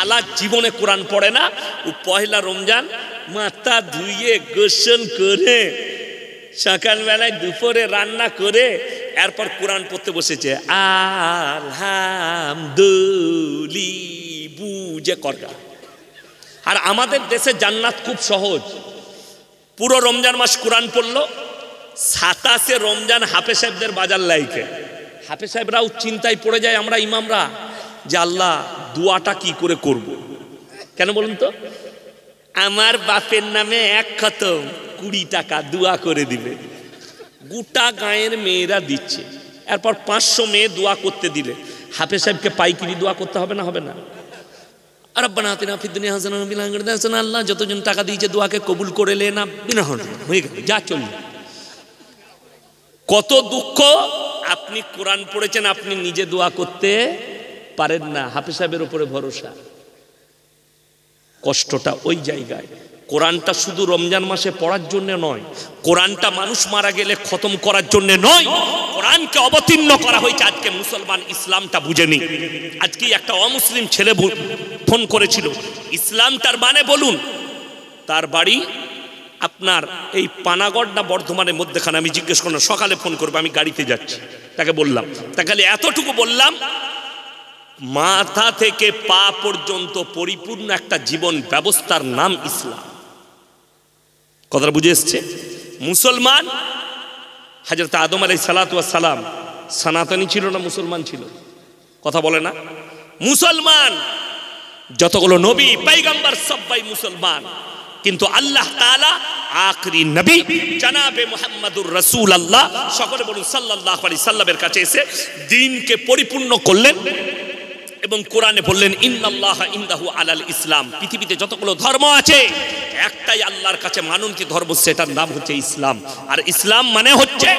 সারা জীবনে কোরআন পড়ে না, ও পয়লা রমজান মাথা ধুইয়ে গোসল করে সকালবেলায় দুপুরে রান্না করে এরপর কোরআন পড়তে বসেছে। আলহামদুলিল্লাহ বুঝে করগা। আর আমাদের দেশে জান্নাত খুব সহজ। পুরো রমজান মাস কোরআন পড়লো, 27 রমজান হাফেজ সাহেবদের বাজার লাইকে। হাফেজ সাহেবরাও চিন্তায় পড়ে যায় আমরা ইমামরা যে আল্লাহ দোয়াটা কি করে করব। কেন বলুন তো? আমার বাপের নামে 1 খতম 20 টাকা দোয়া করে দিবে। গোটা গায়ের মেয়েরা দিচ্ছে, এরপর 500 মেয়ে দোয়া করতে দিলে হাফেজ সাহেবকে পাইকিরি দোয়া করতে হবে না? হবে না? রব্বানা আতিনা ফিদ দুনিয়া হাসানাতান ওয়া ফিল আখিরাতি হাসানাতান। আল্লাহ যতজন টাকা দিয়েছে দোয়াকে কবুল করে লে না, বিনা হয়ে গেল, যা চলল। কত দুঃখ, আপনি কোরআন পড়েছেন, আপনি নিজে দোয়া করতে পারেন না, হাফেজ সাহেবের উপরে ভরসা। কষ্টটা ওই জায়গায়। কোরআনটা শুধু রমজান মাসে পড়ার জন্য নয়, কোরআনটা মানুষ মারা গেলে খতম করার জন্য নয়, কোরআনকে অবতীর্ণ করা হয়েছে। আজকে মুসলমান ইসলামটা বুঝেনি। আজকে একটা অমুসলিম ছেলে ফোন করেছিল, ইসলামটার মানে বলুন। তার বাড়ি আপনার এই পানাগড় না বর্ধমানের মধ্যেখানে। আমি জিজ্ঞেস করলাম, সকালে ফোন করবো, আমি গাড়িতে যাচ্ছি। তাকে বললাম, তাকে এতটুকু বললাম, মাথা থেকে পা পর্যন্ত পরিপূর্ণ একটা জীবন ব্যবস্থার নাম ইসলাম। কথাটা বুঝে এসছে? মুসলমান হযরত আদম আলাইহিস সালাতু ওয়াস সালাম সনাতনী ছিল না মুসলমান ছিল? কথা বলে না? মুসলমান যতগুলো নবী পয়গম্বর সবাই মুসলমান, কিন্তু আল্লাহ তাআলা আখরি নবী জনাবে মুহাম্মদুর রাসূলুল্লাহ সকলে বলুন সাল্লাল্লাহু আলাইহি সাল্লামের কাছে এসে দ্বীনকে পরিপূর্ণ করলেন এবং কোরআনে বললেন ইন্নাল্লাহা ইনদাহু আলাল ইসলাম। পৃথিবীতে যতগুলো ধর্ম আছে একটাই আল্লাহর কাছে মাননীয় ধর্ম, সেটার নাম হচ্ছে ইসলাম। আর ইসলাম মানে হচ্ছে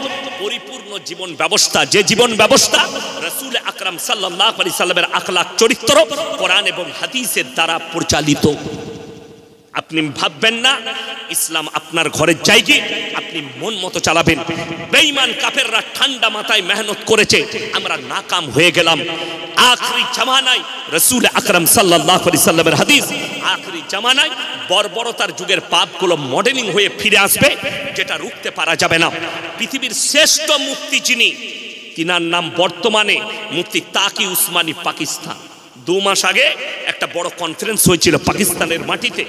পরিপূর্ণ জীবন ব্যবস্থা, যে জীবন ব্যবস্থা রাসূল আকরাম সাল্লাল্লাহু আলাইহি সাল্লামের আখলাক চরিত্র কোরআন এবং হাদিসের দ্বারা পরিচালিত। আপনি ভাববেন না ইসলাম আপনার ঘরের জায়গা, আপনি মন মতো চালাবেন। বেঈমান কাফেররা ঠান্ডা মাথায় মেহনত করেছে, আমরা নাকাম হয়ে গেলাম। আখরি জামানায় রাসূল আকরাম সাল্লাল্লাহু আলাইহি সাল্লামের হাদিস, আখরি জামানায় বর্বরতার যুগের পাপগুলো মডেলিং হয়ে ফিরে আসবে, যেটা রুখতে পারা যাবে না। পৃথিবীর শ্রেষ্ঠ মুফতি যিনি, তিনার নাম বর্তমানে মুফতি তাকি উসমানী, পাকিস্তান। 2 মাস আগে একটা বড় কনফারেন্স হয়েছিল পাকিস্তানের মাটিতে,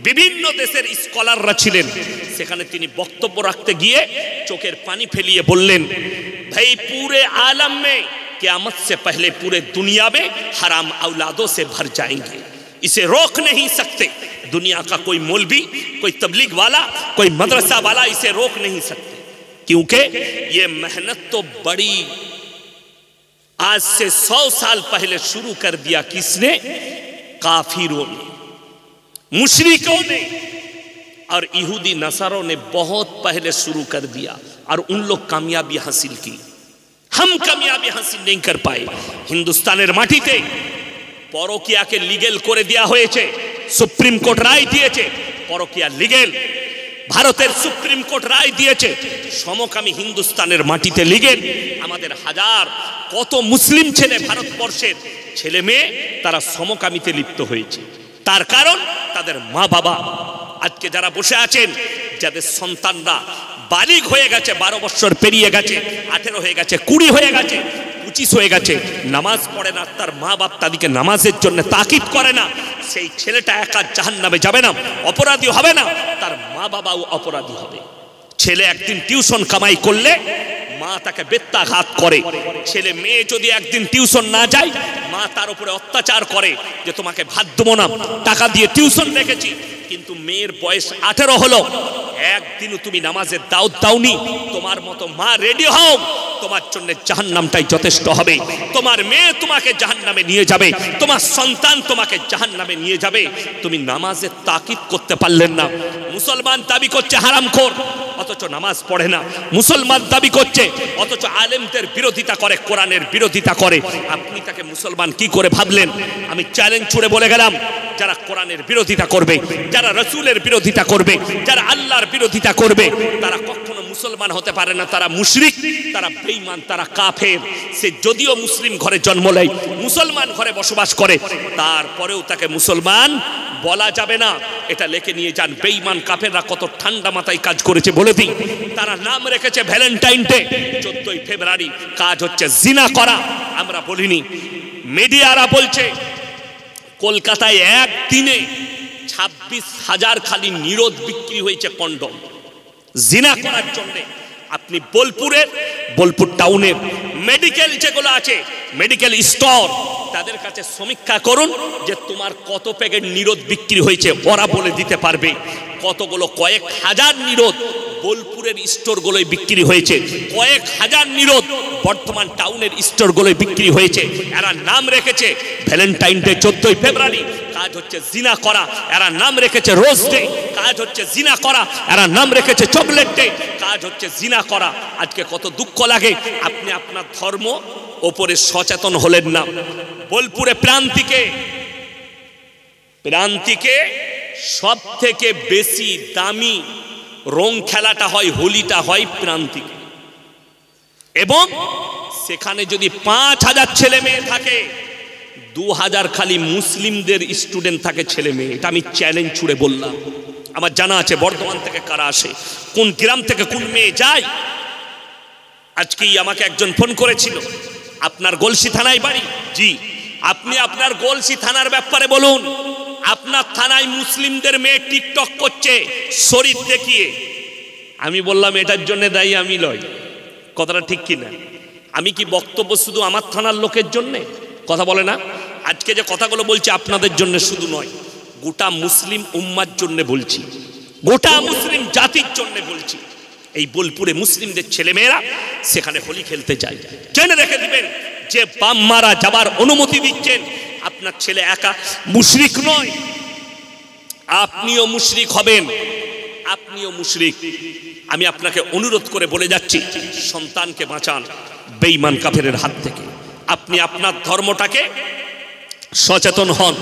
বিভিন্ন দেশের স্কলাররা ছিলেন সেখানে। তিনি বক্তব্য রাখতে গিয়ে চোখের পানি ফেলিয়ে বললেন, ভাই पूरे आलम में क़यामत से पहले पूरे दुनिया में हराम औलादों से भर जाएंगे, इसे रोक नहीं सकते। दुनिया का कोई मौलवी, कोई तबलीग वाला, कोई मदरसा वाला इसे रोक नहीं सकते, क्योंकि ये मेहनत तो बड़ी आज से 100 साल पहले शुरू कर दिया। किसने? काफिरों ने, मुशरिकों ने और यहूदी नसारों ने बहुत पहले शुरू कर दिया, और उन लोग कामयाबी हासिल की, हम कामयाबी हासिल नहीं कर पाए। हिंदुस्तानेर माटीते পরকিয়াকে লিগ্যাল করে দেওয়া হয়েছে, সুপ্রিম কোর্ট রায় দিয়েছে পরকিয়া লিগ্যাল। ভারতের সুপ্রিম কোর্ট রায় দিয়েছে সমকামী হিন্দুস্তানের মাটিতে লিগ্যাল। আমাদের হাজার কত মুসলিম ছেলে, ভারতবর্ষের ছেলে মেয়ে, তারা সমকামীতে লিপ্ত হয়েছে। তার কারণ তাদের মা বাবা। আজকে যারা বসে আছেন, যাদের সন্তানরা বালিগ হয়ে গেছে, 12 বছর পেরিয়ে গেছে, 18 হয়ে গেছে, 20 হয়ে গেছে, 25 হয়ে গেছে, নামাজ পড়ে না, তার মা বাপ তাদেরকে নামাজের জন্য তাকিদ করে না, সেই ছেলেটা একা জাহান্নামে যাবে না, অপরাধী হবে না, তার মা বাবাও অপরাধী হবে। ছেলে একদিন টিউশন কামাই করলে মা তাকে বেত্যাঘাত করে। ছেলে মেয়ে যদি একদিন টিউশন না যায়, মা তার উপরে অত্যাচার করে যে তোমাকে ভাত দেবো না, টাকা দিয়ে টিউশন রেখেছি। কিন্তু মেয়ের বয়স 18 হলো, একদিনও তুমি নামাজের দাওয়াত দাওনি, তোমার মতো মা রেডি হও, তোমার জন্য জাহান্নামটাই যথেষ্ট হবে। তোমার মেয়ে তোমাকে জাহান্নামে নিয়ে যাবে, তোমার সন্তান তোমাকে জাহান্নামে নিয়ে যাবে। তুমি নামাজের তাকিদ করতে পারলেন না। মুসলমান দাবি করছে হারামখোর, অথচ নামাজ পড়ে না। মুসলমান দাবি করছে, অথচ আলেমদের বিরোধিতা করে, কোরআনের বিরোধিতা করে। আপনি তাকে মুসলমান কি করে ভাবলেন? আমি চ্যালেঞ্জ ছুড়ে বলে গেলাম, যারা কোরআনের বিরোধিতা করবে, যারা রাসূলের বিরোধিতা করবে, যারা আল্লাহর বিরোধিতা করবে, তারা কখনো মুসলমান হতে পারে না, তারা মুশরিক, তারা বেঈমান, তারা কাফের। সে যদিও মুসলিম ঘরে জন্ম নেয়, মুসলমান ঘরে বসবাস করে, তারপরেও তাকে মুসলমান বলা যাবে না। এটা লিখে নিয়ে যান। বেঈমান কাফেররা কত ঠান্ডা মাথায় কাজ করেছে বলে দিই। তারা নাম রেখেছে ভ্যালেন্টাইন ডে, 14ই ফেব্রুয়ারি, কাজ হচ্ছে জিনা করা। আমরা বলিনি, মিডিয়ারা বলছে কলকাতায় একদিনে 26,000 খালি নিরোধ বিক্রি হয়েছে কন্ডম জিনা করার জন্য। আপনি বোলপুর টাউনের মেডিকেল যেগুলো আছে, মেডিকেল স্টোর, তাদের কাছে সমীক্ষা করুন যে তোমার কত প্যাকেট নিরোধ বিক্রি হয়েছে, ওরা বলে দিতে পারবে। কতগুলো, কয়েক হাজার নিরোধ বোলপুরের স্টোরগুলোয় বিক্রি হয়েছে, কয়েক হাজার নিরোধ বর্ধমান টাউনের স্টোরগুলোয় বিক্রি হয়েছে। এরা নাম রেখেছে ভ্যালেন্টাইন ডে 14ই ফেব্রুয়ারি, কাজ হচ্ছে জিনা করা। এরা নাম রেখেছে রোজ ডে, কাজ হচ্ছে জিনা করা। এরা নাম রেখেছে চকলেট ডে, কাজ হচ্ছে জিনা করা। আজকে কত দুঃখ লাগে, আপনি আপনার ধর্ম ওপরে সচেতন হলেন না। বোলপুরে প্রান্তিকে সব থেকে বেশি দামি রং খেলাটা হয়, হোলিটা হয় প্রান্তিকে, এবং সেখানে যদি 5,000 ছেলে মেয়ে থাকে, 2,000 খালি মুসলিমদের স্টুডেন্ট থাকে, ছেলে মেয়ে। এটা আমি চ্যালেঞ্জ ছুড়ে বললাম। আমার জানা আছে বর্ধমান থেকে কারা আসে, কোন গ্রাম থেকে কোন মেয়ে যায়। আজকেই আমাকে একজন ফোন করেছিল, আপনার গলসি থানায় বাড়ি? জি। আপনি আপনার গলসি থানার ব্যাপারে বলুন। আপনার থানায় মুসলিমদের মেয়ে টিকটক করছে শরীর দেখিয়ে। আমি বললাম এটার জন্য দায়ী আমি লয়। কথাটা ঠিক কিনা? আমি কি বক্তব্য শুধু আমার থানার লোকের জন্যে? কথা বলে না। আজকে যে কথাগুলো বলছি আপনাদের জন্য শুধু নয়, গোটা মুসলিম উম্মার জন্য বলছি, গোটা মুসলিম জাতির জন্য বলছি। এই বোলপুরে মুসলিমদের ছেলেমেয়েরা সেখানে হোলি খেলতে যায়। জেনে রেখে দিবেন যে বাম মারা যাবার অনুমতি দিচ্ছেন, আপনার ছেলে একা মুশরিক নয়, আপনিও মুশরিক হবেন, আপনিও মুশরিক। আমি আপনাকে অনুরোধ করে বলে যাচ্ছি, সন্তানকে বাঁচান বেঈমান কাফেরের হাত থেকে। আপনি আপনার ধর্মটাকে সচেতন হন।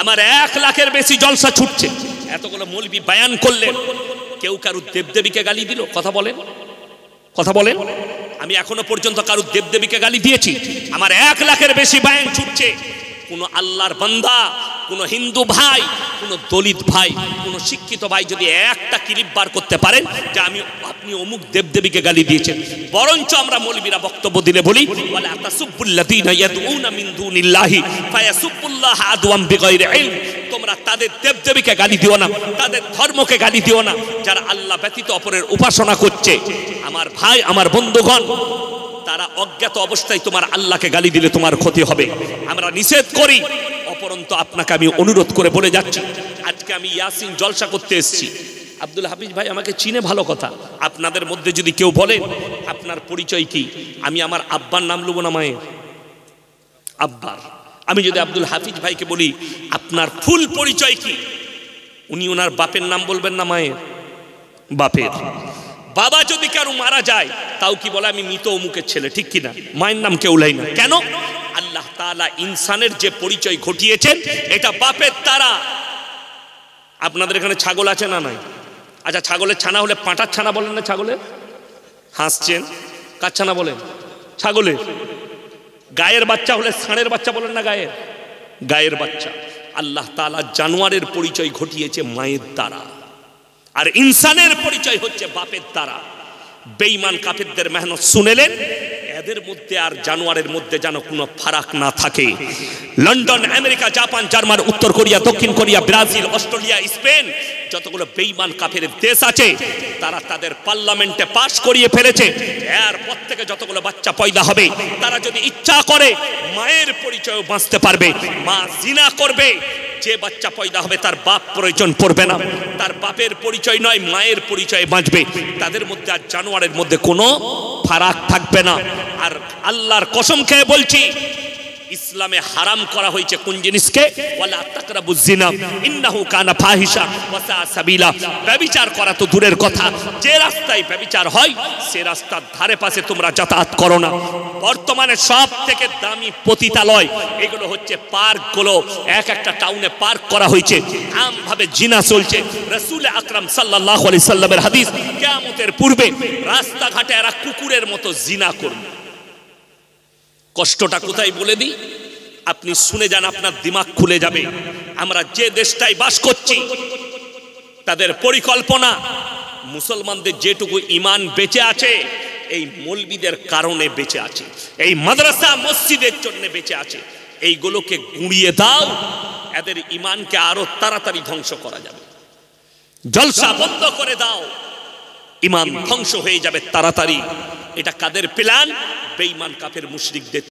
আমার 1 লাখের বেশি জলসা ছুটছে, এতগুলো মৌলবি বয়ান করলেন, কেউ কারু দেবদেবীকে গালি দিল? কথা বলেন। আমি এখনো পর্যন্ত কারু দেবদেবীকে গালি দিয়েছি? আমার 1 লাখের বেশি বয়ান ছুটছে। কোন আল্লাহর বান্দা, কোন হিন্দু ভাই, কোন দলিত ভাই, কোন শিক্ষিত ভাই যদি একটা ক্লিপ বার করতে পারেন যে আপনি অমুক দেবদেবীকে গালি দিয়েছেন, বরঞ্চ আমরা মৌলবীরা বক্তব্য দিলে বলি, ওয়ালা তাসুবুল্লাযীনা ইয়াদউনা মিন দুনিল্লাহি ফায়াসুবুল্লাহ আদওয়াম বিগাইরি ইলম। তোমরা তাদের দেবদেবীকে গালি দিও না, তাদের ধর্মকে গালি দিও না যারা আল্লাহ ব্যতীত অপরের উপাসনা করছে। আমার ভাই, আমার বন্ধুগণ, তারা অজ্ঞাত অবস্থায় তোমার আল্লাহকে গালি দিলে তোমার ক্ষতি হবে। আমরা নিষেধ করি। অপরন্ত আপনাকে আমি অনুরোধ করে বলে যাচ্ছি, আজকে আমি ইয়াসিন জলসা করতে এসেছি। আব্দুল হাফিজ ভাই আমাকে চিনে, ভালো কথা। আপনাদের মধ্যে যদি কেউ বলেন আপনার পরিচয় কি, আমি আমার আব্বার নাম লুবো না মায়ের? আব্বার। আমি যদি আব্দুল হাফিজ ভাইকে বলি আপনার ফুল পরিচয় কি, উনি ওনার বাপের নাম বলবেন না মায়ের? বাপের। বাবা যদি কারো মারা যায় তাও কি বলে আমি মৃত অমুকের ছেলে, ঠিক কিনা? মায়ের নাম কেউ লাই না। কেন? আল্লাহ তাআলা ইনসানের যে পরিচয় ঘটিয়েছেন এটা বাপের দ্বারা। আপনাদের এখানে ছাগল আছে না নাই? আচ্ছা, ছাগলের ছানা হলে পাঁটার ছানা বলেন না? ছাগলের হাসছেন, কার ছানা বলেন? ছাগলের। গায়ের বাচ্চা হলে ষাঁড়ের বাচ্চা বলেন না? গায়ের বাচ্চা। আল্লাহ তাআলা জানোয়ারের পরিচয় ঘটিয়েছে মায়ের দ্বারা, আর ইনসানের পরিচয় হচ্ছে বাপের দ্বারা। বেঈমান কাফেরদের মেহনত শুনেলেন, এদের মধ্যে আর জানোয়ারের মধ্যে যেন কোনো ফারাক না থাকে। লন্ডন, আমেরিকা, জাপান, জার্মান, উত্তর কোরিয়া, দক্ষিণ কোরিয়া, ব্রাজিল, অস্ট্রেলিয়া, স্পেন, যতগুলো বেঈমান কাফের দেশ আছে তারা তাদের পার্লামেন্টে পাশ করিয়ে ফেলেছে, এরপর থেকে যতগুলো বাচ্চা পয়দা হবে তারা যদি ইচ্ছা করে মায়ের পরিচয় বাঁচতে পারবে। মা জিনা করবে, যে বাচ্চা পয়দা হবে তার বাপ প্রয়োজন পড়বে না, তার বাপের পরিচয় নয় মায়ের পরিচয় বাঁচবে। তাদের মধ্যে আর জানোয়ারের মধ্যে কোনো ফারাক থাকবে না। আর আল্লাহর কসম খেয়ে বলছি, ইসলামে হারাম করা হয়েছে কোন জিনিসকে? ওয়ালা তাকরাবুজ জিনা ইন্নাহু কানা ফাহিশা ওয়া সা সাবিলা। ব্যভিচার করা তো দূরের কথা, যে রাস্তায় ব্যভিচার হয় সে রাস্তার ধারে পাশে তোমরা যাতায়াত করো না। বর্তমানে সব থেকে দামি পতিতালয় এগুলো হচ্ছে পার্কগুলো। এক একটা টাউনে পার্ক করা হয়েছে, আমভাবে জিনা চলছে। রাসূল আকরাম সাল্লাল্লাহু আলাইহি সাল্লামের হাদিস, কিয়ামতের পূর্বে রাস্তাঘাটে এরা কুকুরের মতো জিনা করবে। কষ্টটা কোথায় বলে দিই, আপনি শুনে যান, আপনার দিমাগ খুলে যাবে। আমরা যে দেশটায় বাস করছি তাদের পরিকল্পনা, মুসলমানদের যেটুকু ঈমান বেঁচে আছে এই মৌলবীদের কারণে বেঁচে আছে, এই মাদ্রাসা মসজিদের জন্য বেঁচে আছে। এইগুলোকে গুঁড়িয়ে দাও, এদের ঈমানকে আরো তাড়াতাড়ি ধ্বংস করা যাবে। জলসা বন্ধ করে দাও, ঈমান ধ্বংস হয়ে যাবে তাড়াতাড়ি। এটা কাদের প্ল্যান? বেঈমান কাফের মুশরিকদের।